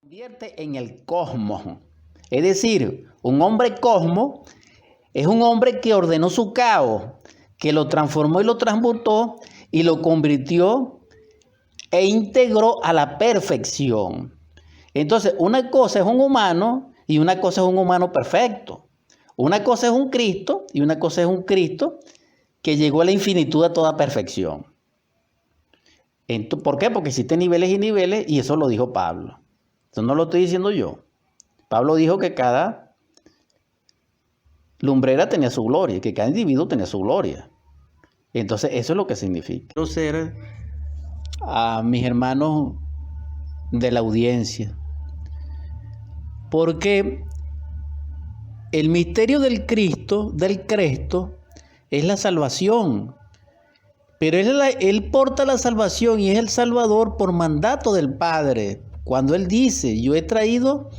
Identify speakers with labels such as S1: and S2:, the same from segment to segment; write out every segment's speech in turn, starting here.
S1: Convierte en el cosmos. Es decir, un hombre cosmos es un hombre que ordenó su caos, que lo transformó y lo transmutó y lo convirtió e integró a la perfección. Entonces, una cosa es un humano y una cosa es un humano perfecto. Una cosa es un Cristo y una cosa es un Cristo que llegó a la infinitud a toda perfección. ¿Por qué? Porque existen niveles y niveles y eso lo dijo Pablo. Eso no lo estoy diciendo yo. Pablo dijo que cada lumbrera tenía su gloria, que cada individuo tenía su gloria. Entonces eso es lo que significa. Quiero ser a mis hermanos de la audiencia, porque el misterio del Cristo, es la salvación. Pero él porta la salvación y es el Salvador por mandato del Padre. Cuando Él dice, yo he traído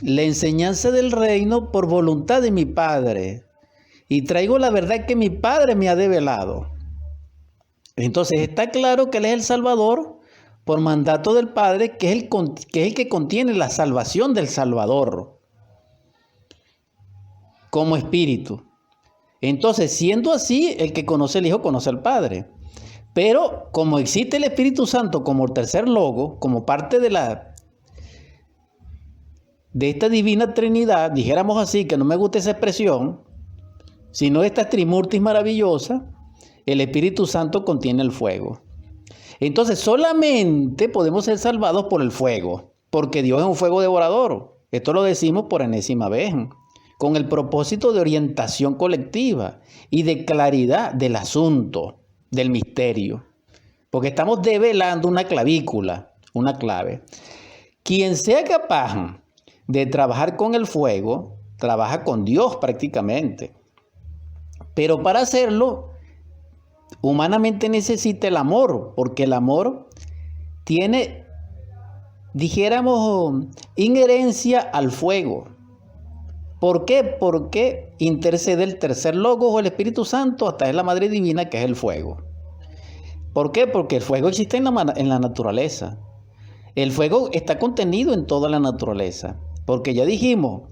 S1: la enseñanza del reino por voluntad de mi Padre. Y traigo la verdad que mi Padre me ha develado. Entonces está claro que Él es el Salvador por mandato del Padre, que es el que contiene la salvación del Salvador como espíritu. Entonces, siendo así, el que conoce al Hijo conoce al Padre. Pero como existe el Espíritu Santo como el tercer logo, como parte de esta divina Trinidad, dijéramos así, que no me gusta esa expresión, sino esta Trimurtis maravillosa, el Espíritu Santo contiene el fuego. Entonces, solamente podemos ser salvados por el fuego, porque Dios es un fuego devorador. Esto lo decimos por enésima vez, con el propósito de orientación colectiva y de claridad del asunto, del misterio. Porque estamos develando una clavícula, una clave. Quien sea capaz de trabajar con el fuego, trabaja con Dios prácticamente. Pero para hacerlo, humanamente necesita el amor, porque el amor tiene, dijéramos, inherencia al fuego. ¿Por qué? Porque intercede el tercer logo o el Espíritu Santo hasta es la Madre Divina, que es el fuego. ¿Por qué? Porque el fuego existe en la naturaleza. El fuego está contenido en toda la naturaleza. Porque ya dijimos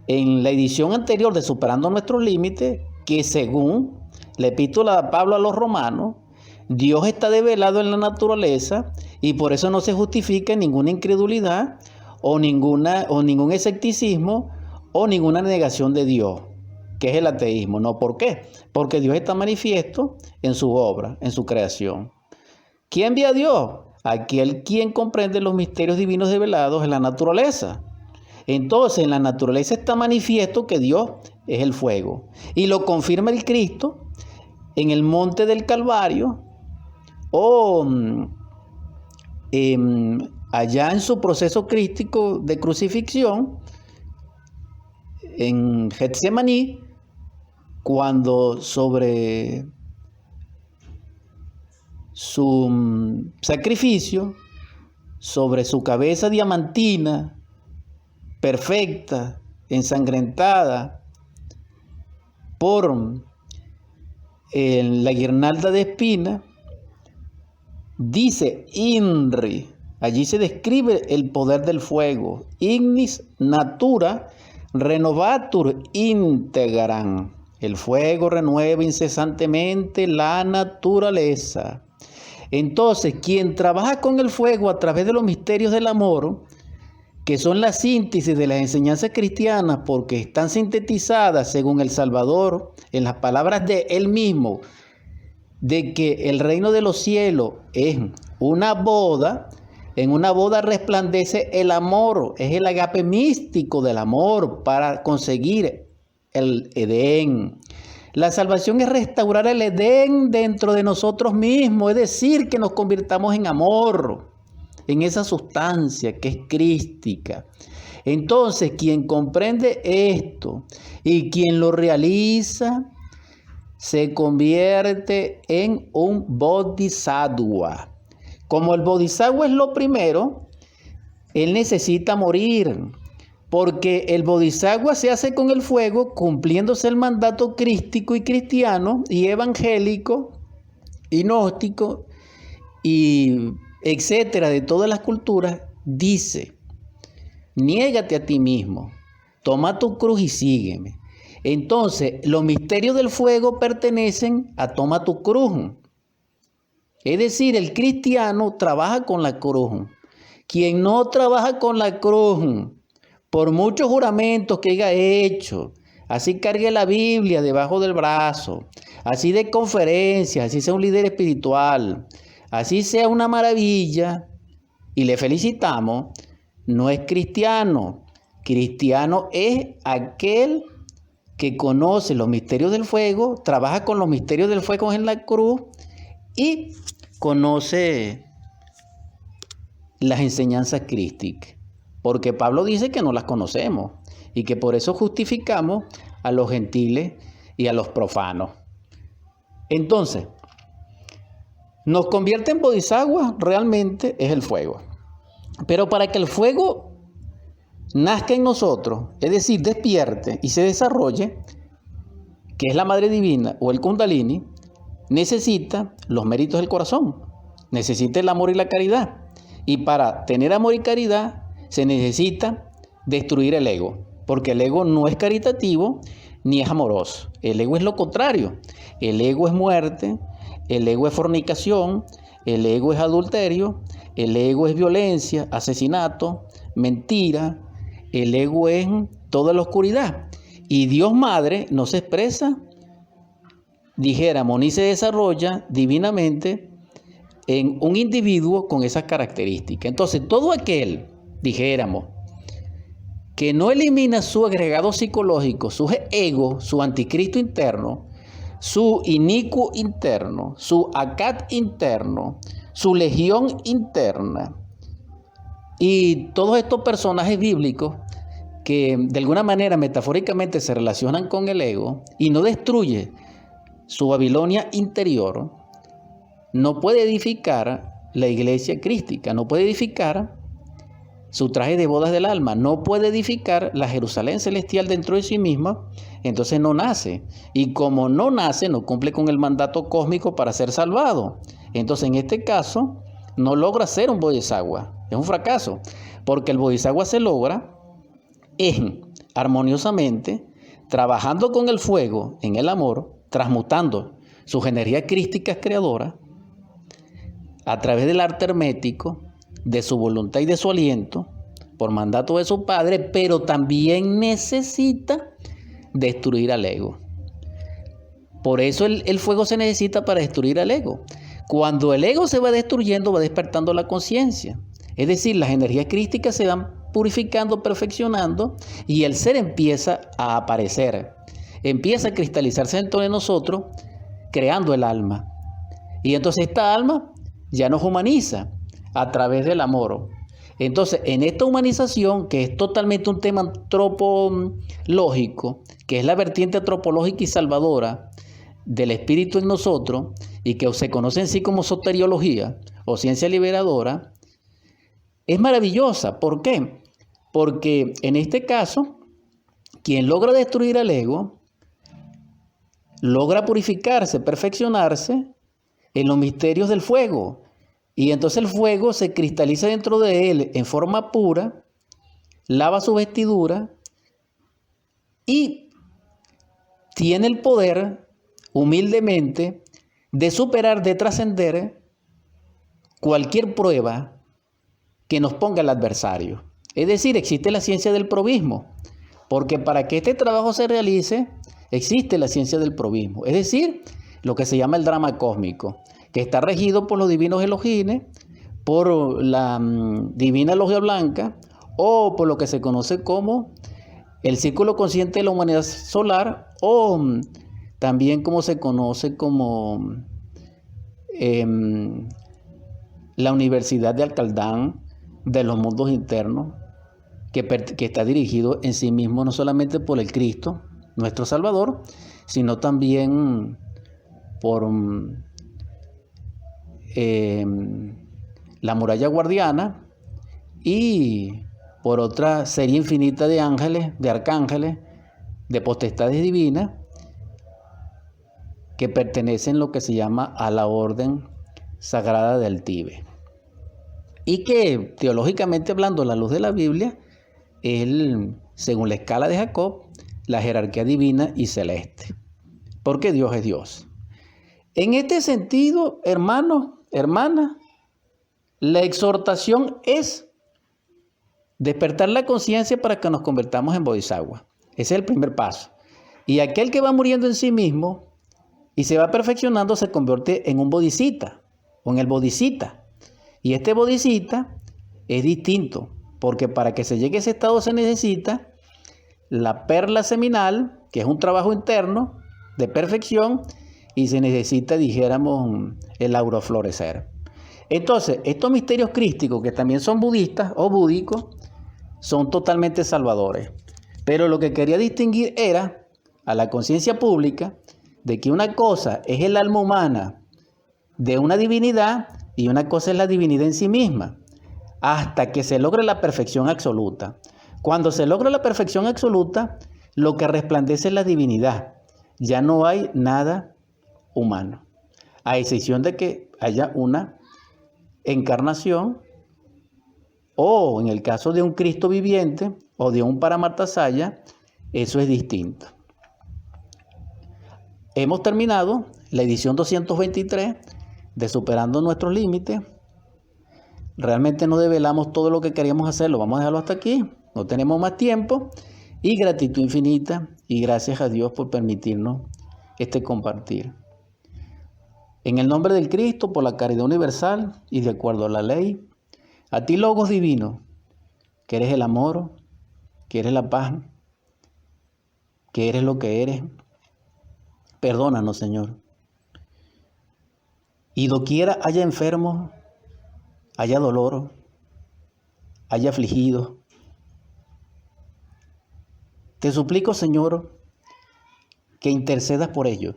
S1: en la edición anterior de Superando Nuestros Límites que según la epístola de Pablo a los Romanos, Dios está develado en la naturaleza y por eso no se justifica ninguna incredulidad o ningún escepticismo o ninguna negación de Dios, que es el ateísmo. No, ¿por qué? Porque Dios está manifiesto en su obra, en su creación. ¿Quién ve a Dios? Aquel quien comprende los misterios divinos develados en la naturaleza. Entonces, en la naturaleza está manifiesto que Dios es el fuego. Y lo confirma el Cristo en el monte del Calvario o allá en su proceso crístico de crucifixión, en Getsemaní, cuando sobre su sacrificio, sobre su cabeza diamantina, perfecta, ensangrentada por la guirnalda de espina, dice INRI, allí se describe el poder del fuego, ignis natura renovatur integran. El fuego renueva incesantemente la naturaleza. Entonces, quien trabaja con el fuego a través de los misterios del amor, que son la síntesis de las enseñanzas cristianas, porque están sintetizadas según el Salvador, en las palabras de él mismo, de que el reino de los cielos es una boda. En una boda resplandece el amor, es el agape místico del amor para conseguir el Edén. La salvación es restaurar el Edén dentro de nosotros mismos, es decir, que nos convirtamos en amor, en esa sustancia que es crística. Entonces, quien comprende esto y quien lo realiza, se convierte en un bodhisattva. Como el bodhisattva es lo primero, él necesita morir, porque el bodhisattva se hace con el fuego, cumpliéndose el mandato crístico y cristiano y evangélico y gnóstico y etcétera, de todas las culturas, dice, niégate a ti mismo, toma tu cruz y sígueme. Entonces, los misterios del fuego pertenecen a toma tu cruz. Es decir, el cristiano trabaja con la cruz. Quien no trabaja con la cruz, por muchos juramentos que haya hecho, así cargue la Biblia debajo del brazo, así de conferencias, así sea un líder espiritual, así sea una maravilla, y le felicitamos, no es cristiano. Cristiano es aquel que conoce los misterios del fuego, trabaja con los misterios del fuego en la cruz y conoce las enseñanzas crísticas. Porque Pablo dice que no las conocemos y que por eso justificamos a los gentiles y a los profanos. Entonces, nos convierte en bodhisattva realmente es el fuego. Pero para que el fuego nazca en nosotros, es decir, despierte y se desarrolle, que es la Madre Divina o el Kundalini, necesita los méritos del corazón, necesita el amor y la caridad. Y para tener amor y caridad se necesita destruir el ego, porque el ego no es caritativo ni es amoroso. El ego es lo contrario. El ego es muerte, el ego es fornicación, el ego es adulterio, el ego es violencia, asesinato, mentira. El ego es toda la oscuridad. Y Dios Madre no se expresa, dijéramos, ni se desarrolla divinamente en un individuo con esas características. Entonces, todo aquel, dijéramos, que no elimina su agregado psicológico, su ego, su anticristo interno, su inicuo interno, su acat interno, su legión interna, y todos estos personajes bíblicos que de alguna manera metafóricamente se relacionan con el ego y no destruye su Babilonia interior, no puede edificar la iglesia crística, no puede edificar su traje de bodas del alma, no puede edificar la Jerusalén celestial dentro de sí misma, entonces no nace. Y como no nace, no cumple con el mandato cósmico para ser salvado. Entonces en este caso no logra ser un bodhisattva, es un fracaso, porque el bodhisattva se logra armoniosamente, trabajando con el fuego en el amor, transmutando sus energías crísticas creadoras a través del arte hermético, de su voluntad y de su aliento, por mandato de su padre, pero también necesita destruir al ego. Por eso el fuego se necesita para destruir al ego. Cuando el ego se va destruyendo, va despertando la conciencia. Es decir, las energías crísticas se van purificando, perfeccionando, y el ser empieza a aparecer. Empieza a cristalizarse dentro de nosotros, creando el alma. Y entonces esta alma ya nos humaniza a través del amor. Entonces, en esta humanización, que es totalmente un tema antropológico, que es la vertiente antropológica y salvadora del espíritu en nosotros, y que se conoce en sí como soteriología o ciencia liberadora, es maravillosa. ¿Por qué? Porque en este caso, quien logra destruir al ego, logra purificarse, perfeccionarse en los misterios del fuego. Y entonces el fuego se cristaliza dentro de él en forma pura, lava su vestidura y tiene el poder humildemente de superar, de trascender cualquier prueba que nos ponga el adversario. Es decir, existe la ciencia del probismo, porque para que este trabajo se realice, existe la ciencia del probismo, es decir, lo que se llama el drama cósmico, que está regido por los divinos elogines, por la divina logia blanca, o por lo que se conoce como el círculo consciente de la humanidad solar, o también como se conoce como la Universidad de Alcaldán de los mundos internos, que está dirigido en sí mismo no solamente por el Cristo, nuestro Salvador, sino también por la muralla guardiana y por otra serie infinita de ángeles, de arcángeles, de potestades divinas que pertenecen a lo que se llama a la orden sagrada del Tíbet. y que teológicamente hablando, a la luz de la Biblia, es, según la escala de Jacob, la jerarquía divina y celeste, porque Dios es Dios. En este sentido, hermanos, hermanas, la exhortación es despertar la conciencia para que nos convertamos en bodhisattva. Ese es el primer paso. Y aquel que va muriendo en sí mismo y se va perfeccionando se convierte en un bodhisattva o en el bodhisattva. Y este bodhisattva es distinto, porque para que se llegue a ese estado se necesita la perla seminal, que es un trabajo interno de perfección, y se necesita, dijéramos, el aura florecer. Entonces, estos misterios crísticos, que también son budistas o búdicos, son totalmente salvadores. Pero lo que quería distinguir era a la conciencia pública de que una cosa es el alma humana de una divinidad y una cosa es la divinidad en sí misma, hasta que se logre la perfección absoluta. Cuando se logra la perfección absoluta, lo que resplandece es la divinidad. Ya no hay nada humano, a excepción de que haya una encarnación, o en el caso de un Cristo viviente o de un Paramartasaya, eso es distinto. Hemos terminado la edición 223 de Superando Nuestros Límites. Realmente no develamos todo lo que queríamos hacer, lo vamos a dejarlo hasta aquí, no tenemos más tiempo, y gratitud infinita y gracias a Dios por permitirnos este compartir. En el nombre del Cristo, por la caridad universal y de acuerdo a la ley, a ti, Logos divino, que eres el amor, que eres la paz, que eres lo que eres, perdónanos, Señor. Y doquiera haya enfermos, haya dolor, haya afligidos, te suplico, Señor, que intercedas por ellos,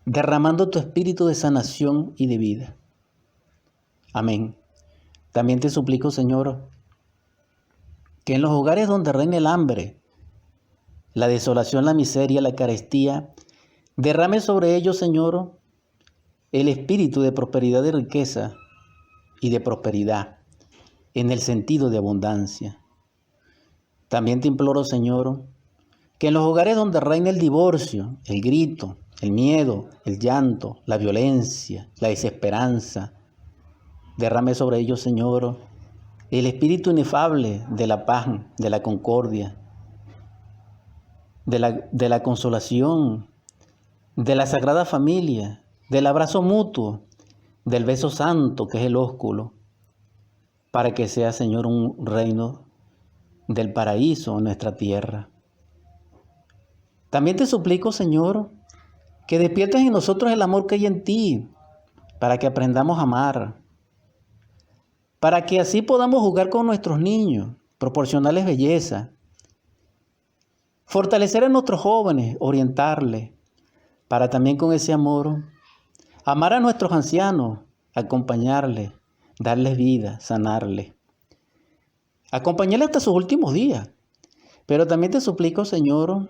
S1: derramando tu espíritu de sanación y de vida. Amén. También te suplico, Señor, que en los hogares donde reina el hambre, la desolación, la miseria, la carestía, derrame sobre ellos, Señor, el espíritu de prosperidad y riqueza y de prosperidad, en el sentido de abundancia. También te imploro, Señor, que en los hogares donde reina el divorcio, el grito, el miedo, el llanto, la violencia, la desesperanza, derrame sobre ellos, Señor, el espíritu inefable de la paz, de la concordia, de la consolación, de la sagrada familia, del abrazo mutuo, del beso santo que es el ósculo, para que sea, Señor, un reino del paraíso en nuestra tierra. También te suplico, Señor, que despiertes en nosotros el amor que hay en ti, para que aprendamos a amar, para que así podamos jugar con nuestros niños, proporcionarles belleza, fortalecer a nuestros jóvenes, orientarles, para también con ese amor amar a nuestros ancianos, acompañarles, darles vida, sanarles, acompañarles hasta sus últimos días. Pero también te suplico, Señor,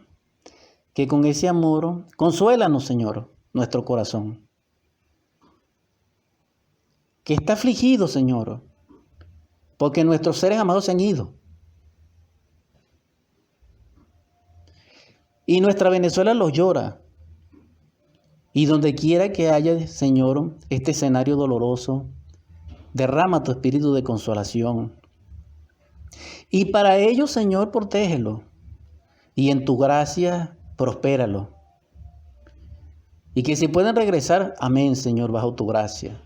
S1: que con ese amor consuélanos, Señor, nuestro corazón, que está afligido, Señor, porque nuestros seres amados se han ido. Y nuestra Venezuela los llora. Y donde quiera que haya, Señor, este escenario doloroso, derrama tu espíritu de consolación. Y para ello, Señor, protégelo. Y en tu gracia, prospéralo. Y que si pueden regresar, amén, Señor, bajo tu gracia.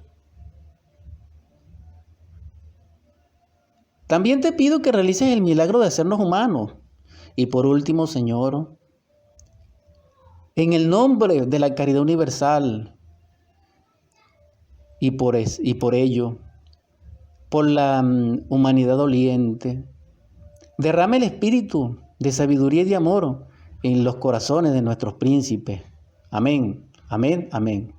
S1: También te pido que realices el milagro de hacernos humanos. Y por último, Señor, en el nombre de la caridad universal y por ello, por la humanidad doliente, derrame el espíritu de sabiduría y de amor en los corazones de nuestros príncipes. Amén, amén, amén.